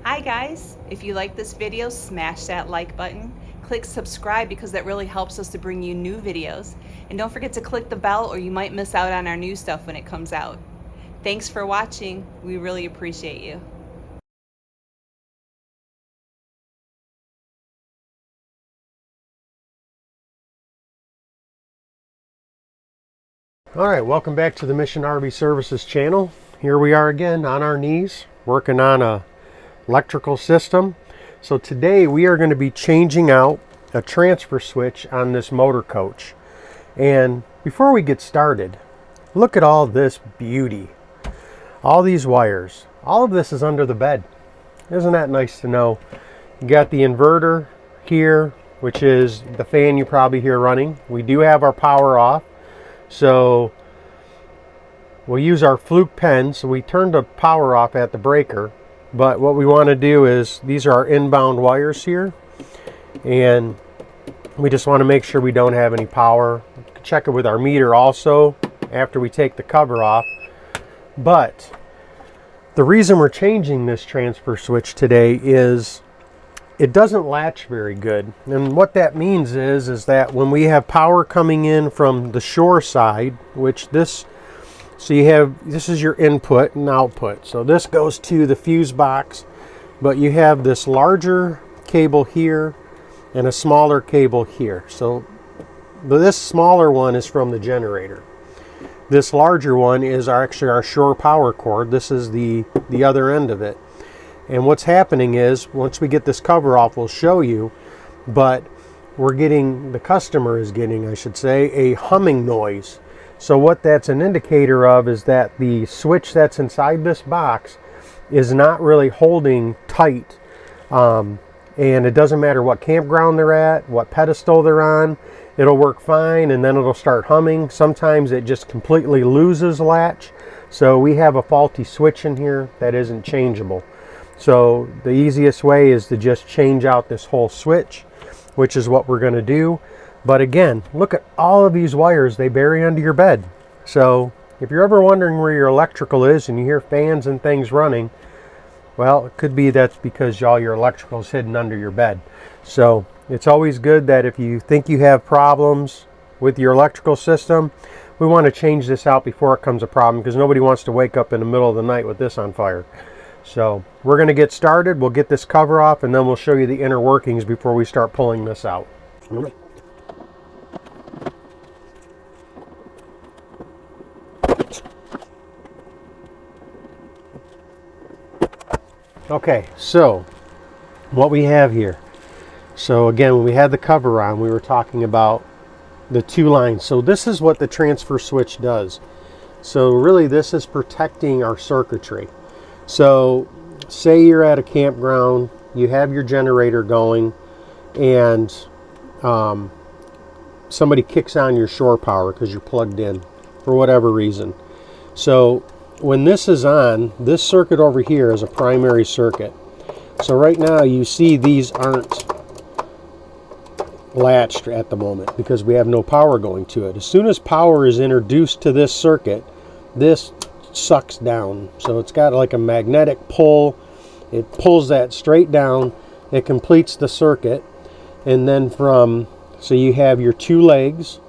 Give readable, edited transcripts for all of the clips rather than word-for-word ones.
Hi guys, if you like this video, smash that like button. Click subscribe because that really helps us to bring you new videos. And don't forget to click the bell or you might miss out on our new stuff when it comes out. Thanks for watching. We really appreciate you. All right, welcome back to the Mission RV Services channel. Here we are again on our knees working on a electrical system. So today we are going to be changing out a transfer switch on this motor coach. And before we get started, look at all this beauty. All these wires. All of this is under the bed. Isn't that nice to know? You got the inverter here, which is the fan you probably hear running. We do have our power off. So we'll use our fluke pen. So we turned the power off at the breaker. But what we want to do is, these are our inbound wires here. And we just want to make sure we don't have any power. Check it with our meter also after we take the cover off. But the reason we're changing this transfer switch today is it doesn't latch very good. And what that means is that when we have power coming in from the shore side, which this, so you have, this is your input and output. So this goes to the fuse box, but you have this larger cable here and a smaller cable here. So this smaller one is from the generator. This larger one is actually our shore power cord. This is the other end of it. And what's happening is, once we get this cover off, we'll show you, but we're getting, the customer is getting, I should say, a humming noise. So what that's an indicator of is that the switch that's inside this box is not really holding tight. And it doesn't matter what campground they're at, what pedestal they're on, it'll work fine, and then it'll start humming. Sometimes it just completely loses latch. So we have a faulty switch in here that isn't changeable. So the easiest way is to just change out this whole switch, which is what we're going to do. But again, look at all of these wires they bury under your bed. So if you're ever wondering where your electrical is and you hear fans and things running, well, it could be that's because all your electrical is hidden under your bed. So it's always good that if you think you have problems with your electrical system, we want to change this out before it becomes a problem, because nobody wants to wake up in the middle of the night with this on fire. So we're going to get started. We'll get this cover off and then we'll show you the inner workings before we start pulling this out. Okay, so what we have here. So again, when we had the cover on, we were talking about the two lines. So this is what the transfer switch does. So really this is protecting our circuitry. So say you're at a campground, you have your generator going, and somebody kicks on your shore power because you're plugged in for whatever reason. So when this is on, this circuit over here is a primary circuit. So right now you see these aren't latched at the moment because we have no power going to it. As soon as power is introduced to this circuit, this sucks down. So it's got like a magnetic pull. It pulls that straight down. It completes the circuit. And then so you have your two legs,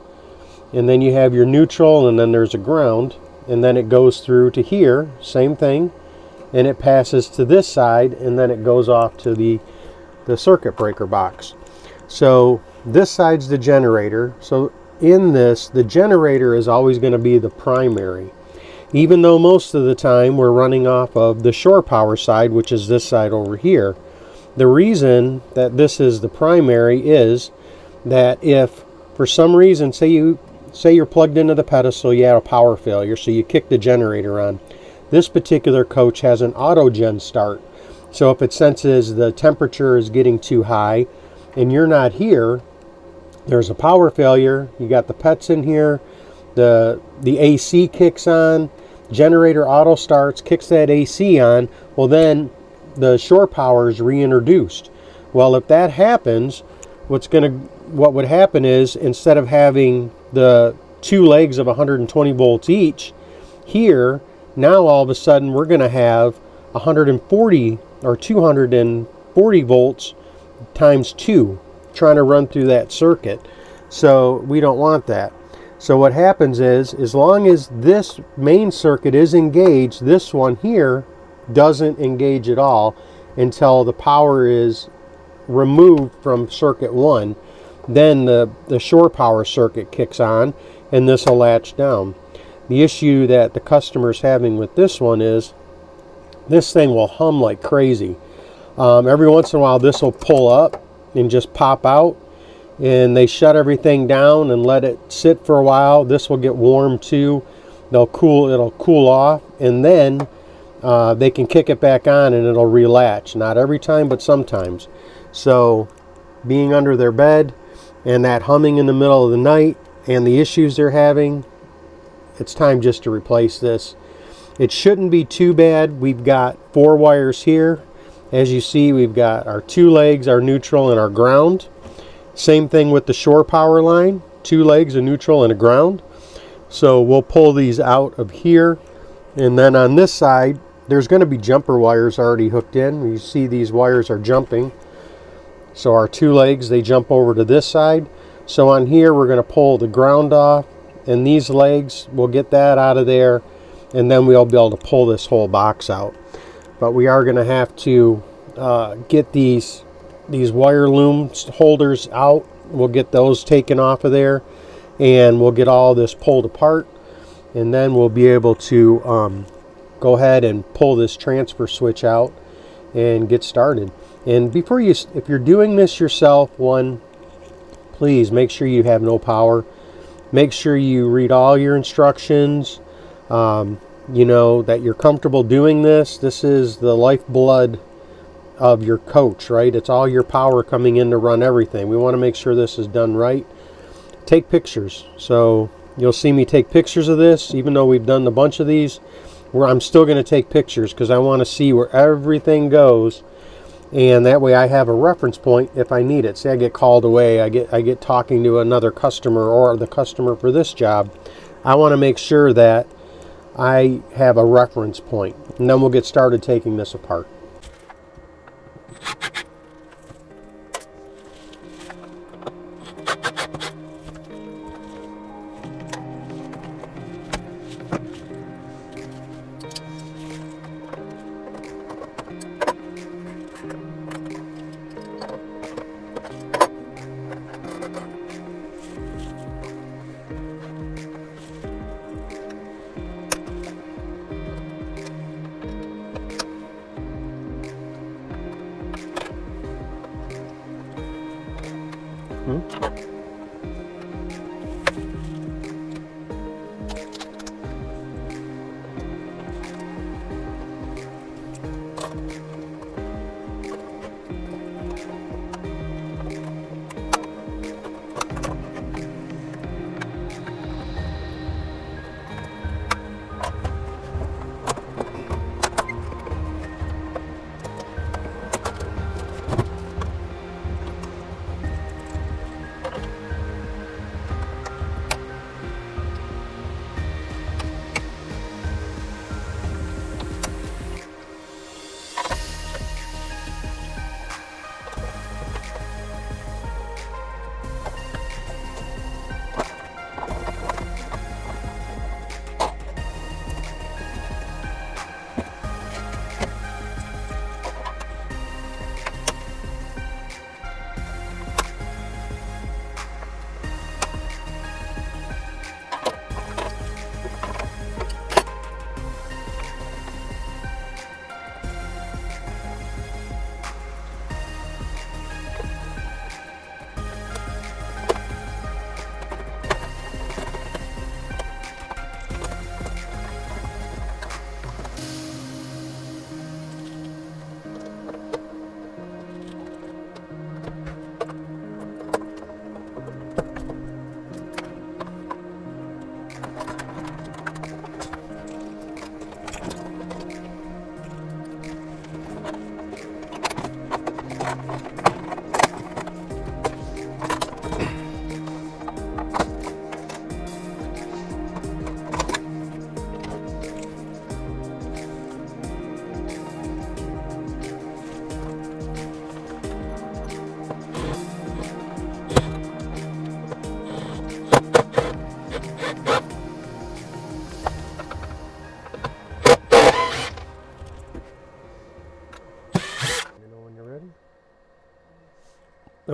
and then you have your neutral, and then there's a ground, and then it goes through to here, same thing, and it passes to this side, and then it goes off to the circuit breaker box. So this side's the generator. So in this, the generator is always going to be the primary, even though most of the time we're running off of the shore power side, which is this side over here. The reason that this is the primary is that if for some reason, say you're plugged into the pedestal, you have a power failure, so you kick the generator on. This particular coach has an auto gen start. So if it senses the temperature is getting too high and you're not here, there's a power failure, you got the pets in here, the AC kicks on, generator auto starts, kicks that AC on, well then the shore power is reintroduced. Well, if that happens, what would happen is, instead of having the two legs of 120 volts each. Here, now all of a sudden we're going to have 140 or 240 volts times 2 trying to run through that circuit. So we don't want that. So what happens is, as long as this main circuit is engaged, this one here doesn't engage at all until the power is removed from circuit 1. Then the shore power circuit kicks on and this will latch down. The issue that the customer's having with this one is this thing will hum like crazy. Every once in a while this will pull up and just pop out, and they shut everything down and let it sit for a while. This will get warm too. It'll cool off, and then they can kick it back on and it'll relatch. Not every time, but sometimes. So being under their bed and that humming in the middle of the night and the issues they're having, it's time just to replace this. It shouldn't be too bad. We've got 4 wires here. As you see, we've got our 2 legs, our neutral, and our ground. Same thing with the shore power line, 2 legs, a neutral, and a ground. So we'll pull these out of here. And then on this side, there's going to be jumper wires already hooked in. You see these wires are jumping. So our 2 legs, they jump over to this side. So on here, we're going to pull the ground off. And these legs, we'll get that out of there. And then we'll be able to pull this whole box out. But we are going to have to get these wire loom holders out. We'll get those taken off of there, and we'll get all this pulled apart, and then we'll be able to go ahead and pull this transfer switch out and get started. And if you're doing this yourself, please make sure you have no power. Make sure you read all your instructions. You know, that you're comfortable doing this. This is the lifeblood of your coach, right? It's all your power coming in to run everything. We want to make sure this is done right. Take pictures. So you'll see me take pictures of this, even though we've done a bunch of these, where I'm still going to take pictures because I want to see where everything goes, and that way I have a reference point if I need it. Say I get called away, I get talking to another customer or the customer for this job. I want to make sure that I have a reference point, and then we'll get started taking this apart.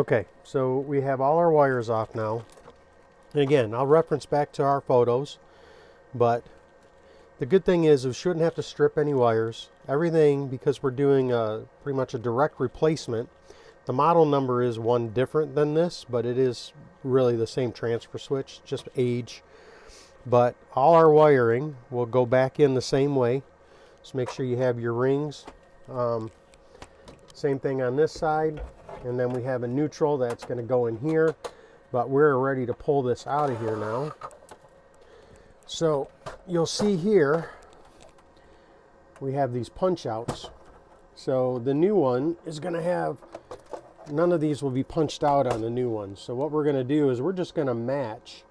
Okay, so we have all our wires off now. And again, I'll reference back to our photos, but the good thing is we shouldn't have to strip any wires. Everything, because we're doing pretty much a direct replacement. The model number is one different than this, but it is really the same transfer switch, just age. But all our wiring will go back in the same way. Just make sure you have your rings. Same thing on this side. And then we have a neutral that's going to go in here. But we're ready to pull this out of here now. So you'll see here we have these punch outs. So the new one is going to have, none of these will be punched out on the new one. So what we're going to do is we're just going to match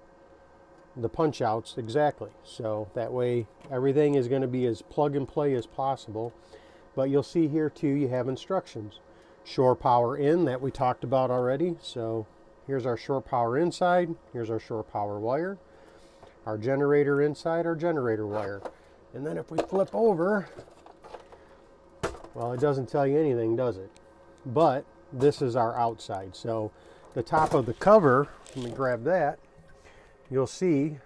the punch outs exactly. So that way everything is going to be as plug and play as possible. But you'll see here too, you have instructions. Shore power in, that we talked about already. So here's our shore power inside. Here's our shore power wire. Our generator inside, our generator wire. And then if we flip over, well, it doesn't tell you anything, does it? But this is our outside. So the top of the cover, let me grab that. You'll see,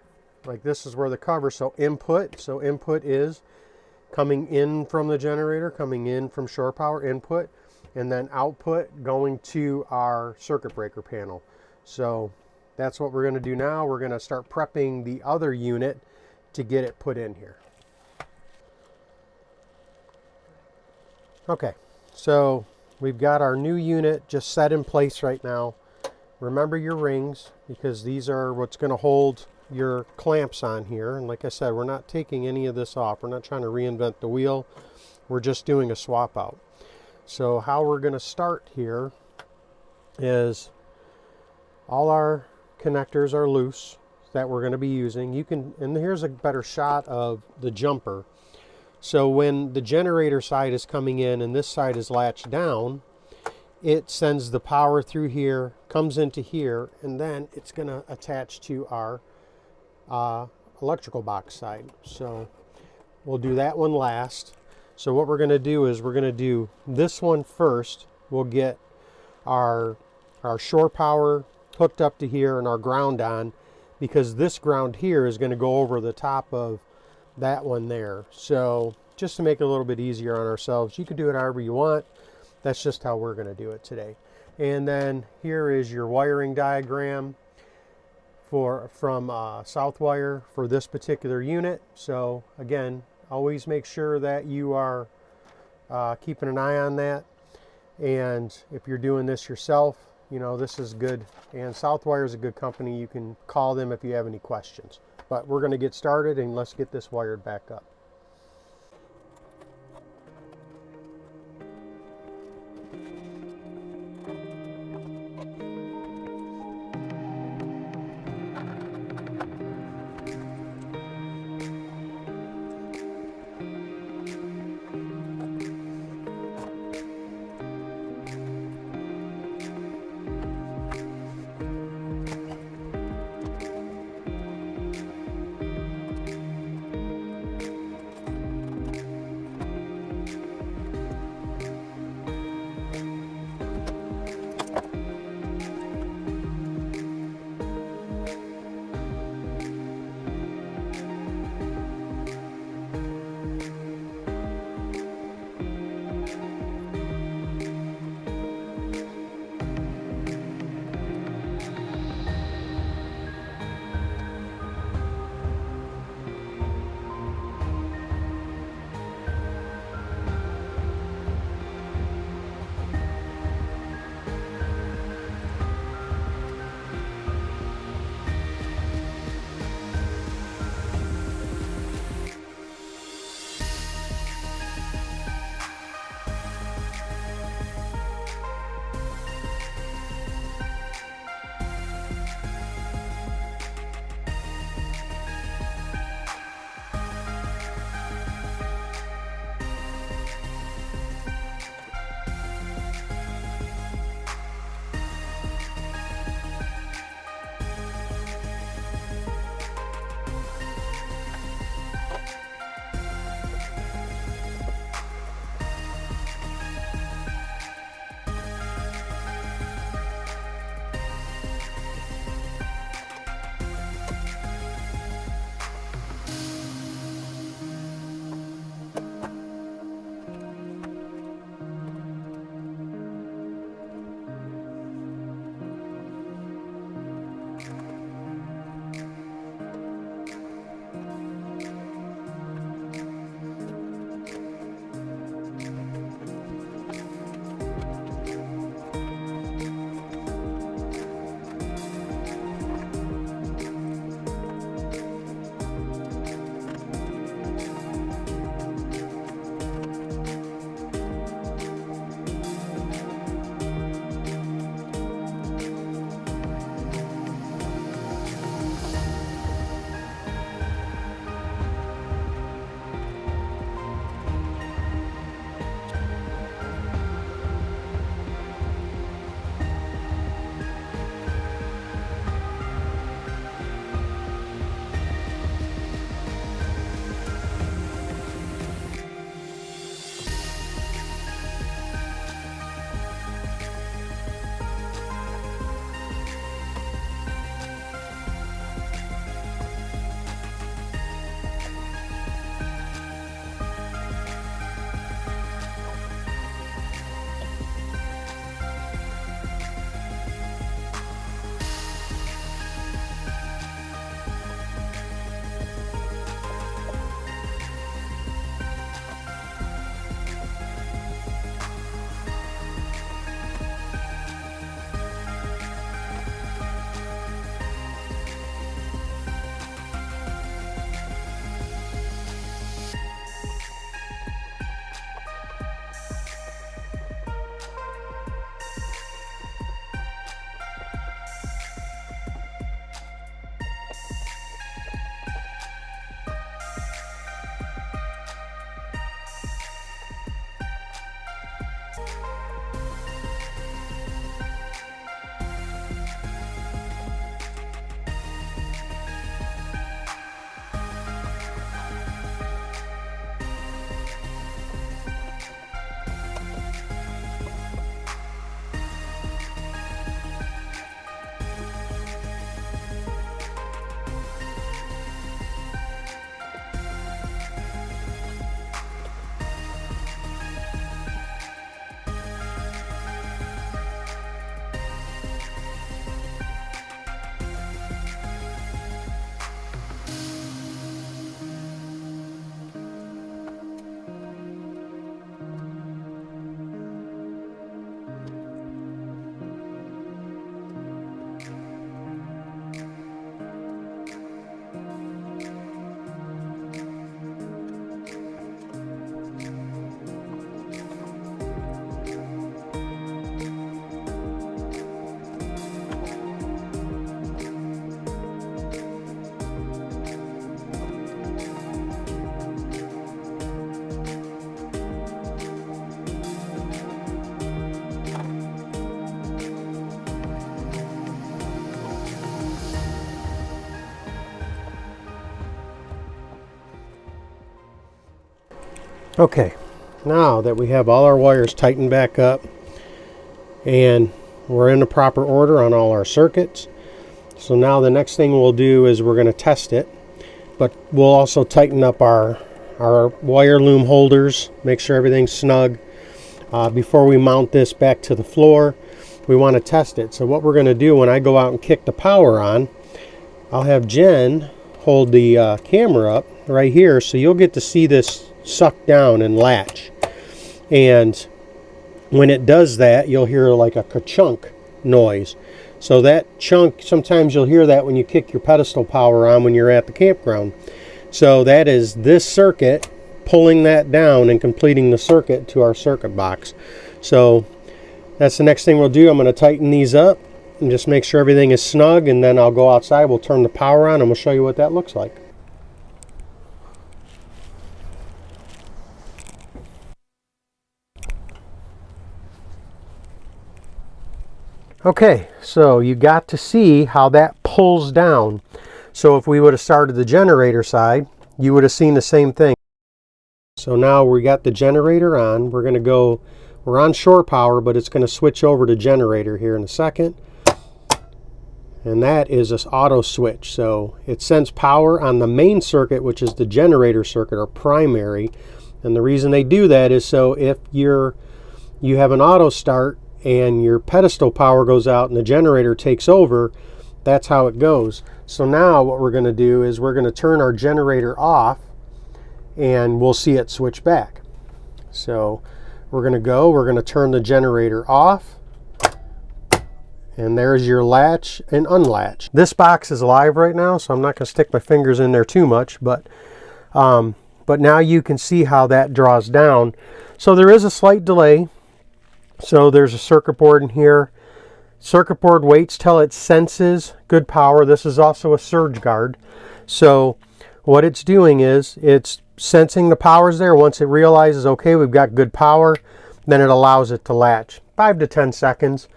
like this is where the cover, so input is coming in from the generator, coming in from shore power input, and then output going to our circuit breaker panel. So that's what we're going to do now. We're going to start prepping the other unit to get it put in here. Okay, so we've got our new unit just set in place right now. Remember your rings, because these are what's going to hold your clamps on here. And like I said, we're not taking any of this off. We're not trying to reinvent the wheel. We're just doing a swap out. So how we're going to start here is all our connectors are loose that we're going to be using. You can, and here's a better shot of the jumper. So when the generator side is coming in and this side is latched down, it sends the power through here, comes into here, and then it's going to attach to our electrical box side. So we'll do that one last. So what we're going to do is we're going to do this one first. We'll get our shore power hooked up to here and our ground on, because this ground here is going to go over the top of that one there. So just to make it a little bit easier on ourselves, you can do it however you want. That's just how we're going to do it today. And then here is your wiring diagram from Southwire for this particular unit. So again, always make sure that you are keeping an eye on that. And if you're doing this yourself, you know, this is good. And Southwire is a good company. You can call them if you have any questions. But we're going to get started, and let's get this wired back up. Okay, now that we have all our wires tightened back up and we're in the proper order on all our circuits, so now the next thing we'll do is we're going to test it, but we'll also tighten up our wire loom holders, make sure everything's snug. Before we mount this back to the floor, we want to test it. So what we're going to do when I go out and kick the power on, I'll have Jen hold the camera up right here so you'll get to see this suck down and latch. And when it does that, you'll hear like a ka-chunk noise. So that chunk, sometimes you'll hear that when you kick your pedestal power on when you're at the campground. So that is this circuit pulling that down and completing the circuit to our circuit box. So that's the next thing we'll do. I'm going to tighten these up and just make sure everything is snug, and then I'll go outside, we'll turn the power on, and we'll show you what that looks like. Okay, so you got to see how that pulls down. So if we would have started the generator side, you would have seen the same thing. So now we got the generator on. We're on shore power, but it's going to switch over to generator here in a second. And that is this auto switch. So it sends power on the main circuit, which is the generator circuit or primary. And the reason they do that is so if you have an auto start and your pedestal power goes out and the generator takes over, that's how it goes. So now what we're going to do is we're going to turn our generator off and we'll see it switch back. So we're going to turn the generator off. And there's your latch and unlatch. This box is live right now, so I'm not going to stick my fingers in there too much, but now you can see how that draws down. So there is a slight delay. So there's a circuit board in here. Circuit board waits till it senses good power. This is also a surge guard. So what it's doing is it's sensing the power's there. Once it realizes, okay, we've got good power, then it allows it to latch. 5 to 10 seconds.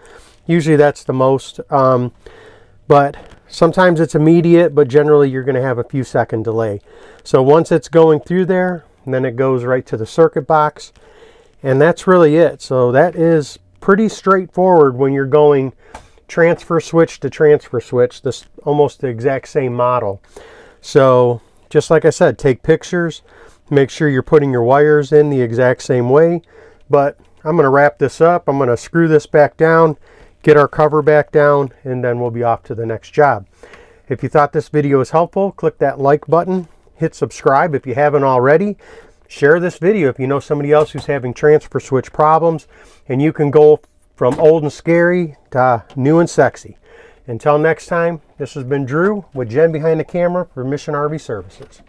Usually that's the most, but sometimes it's immediate, but generally you're going to have a few second delay. So once it's going through there, then it goes right to the circuit box, and that's really it. So that is pretty straightforward when you're going transfer switch to transfer switch, this almost the exact same model. So just like I said, take pictures, make sure you're putting your wires in the exact same way. But I'm going to wrap this up. I'm going to screw this back down, get our cover back down, and then we'll be off to the next job. If you thought this video was helpful, click that like button, hit subscribe if you haven't already. Share this video if you know somebody else who's having transfer switch problems, and you can go from old and scary to new and sexy. Until next time, this has been Drew with Jen behind the camera for Mission RV Services.